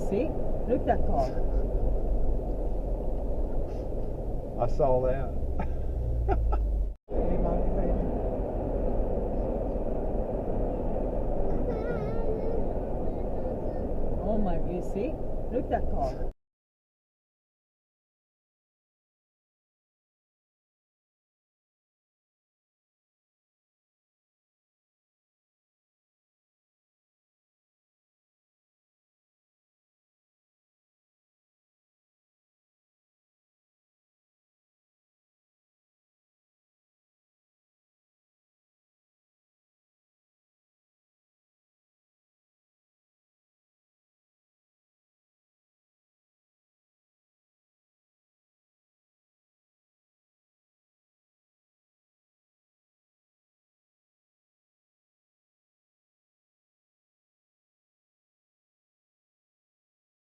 see? Look at that car. I saw that. Oh my, you see? Look at that car.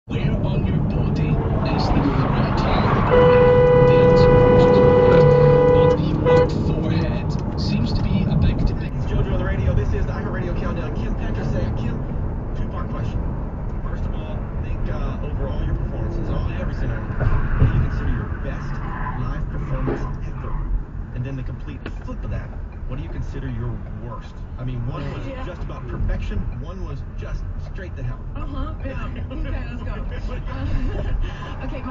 Where on your body is the threat? The answer on the right forehead seems to be a big debate. It's Jojo on the radio. This is the iHeartRadio Countdown. Kim Petrusek. Kim, two-part question. First of all, think overall your performances, every scenario. What do you consider your best live performance ever? And then the complete flip of that. What do you consider your worst? I mean, one was just about perfection. One was just straight to hell. Yeah. Okay, let's go. Okay,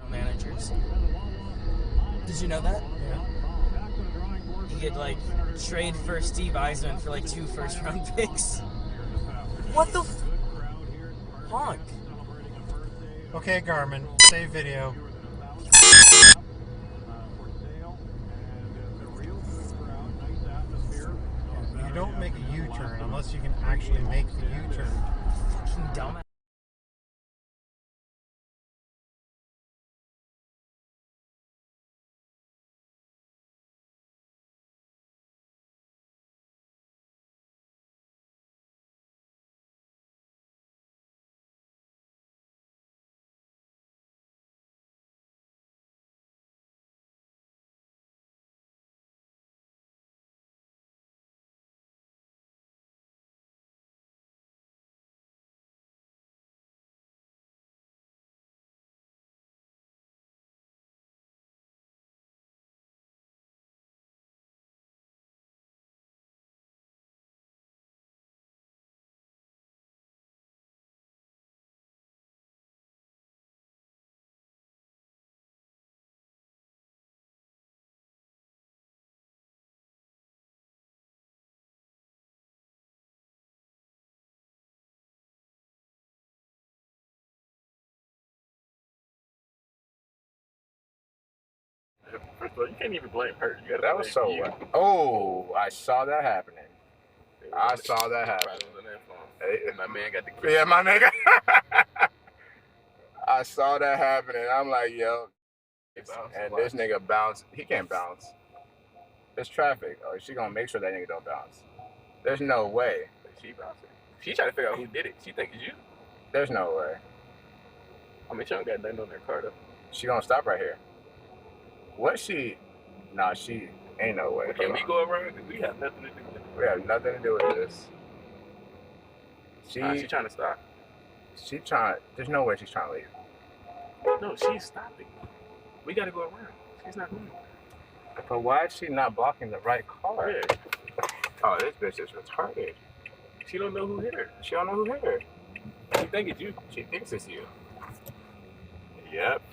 managers. Did you know that? Yeah. You could like trade for Steve Eisman for like 2 first-round picks. What the honk? Okay, Garmin, save video. You don't make a U-turn unless you can actually make the U-turn. Fucking dumbass. First of all, you can't even blame her. You gotta that was so you. Oh, I saw that happening. I saw that happening. Hey, my man got the Yeah, my nigga. I saw that happening. I'm like, yo. And this nigga bounced. He can't bounce. There's traffic. Or she gonna make sure that nigga don't bounce. There's no way. She bouncing. She trying to figure out who did it. She think it's you. There's no way. I mean, she don't got nothing on their car though. She gonna stop right here. What she? Nah, she ain't no way. Can we go around? We have nothing to do with it. We have nothing to do with this. She trying to stop. She trying. There's no way she's trying to leave. No, she's stopping. We gotta go around. She's not moving. But why is she not blocking the right car? Yeah. Oh, this bitch is retarded. She don't know who hit her. She don't know who hit her. She think it's you. She thinks it's you. Yep.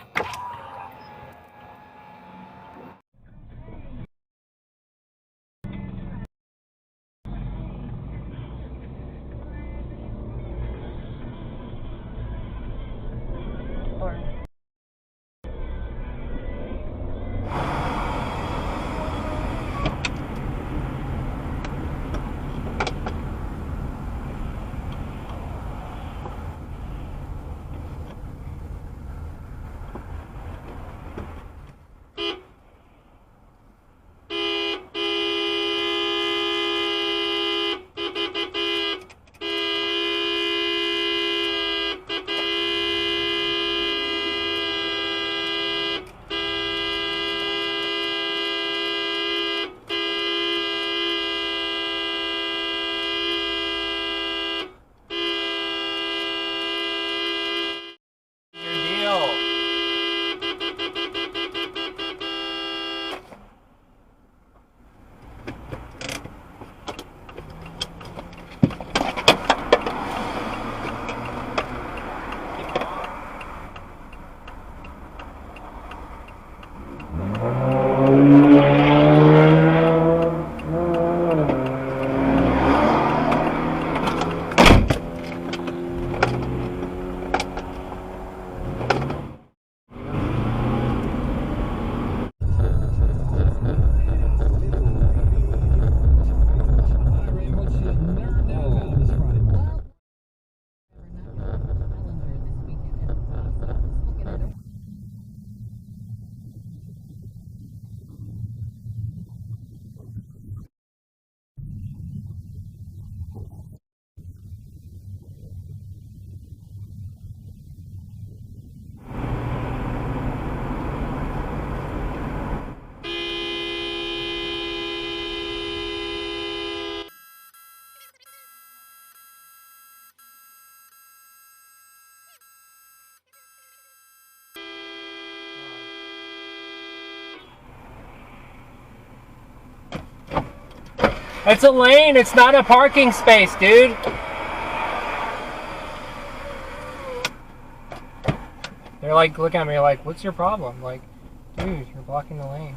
It's a lane. It's not a parking space, dude. They're like, look at me like, what's your problem? Like, dude, you're blocking the lane.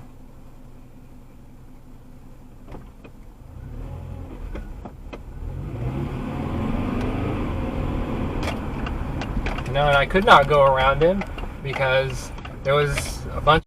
No, and I could not go around him because there was a bunch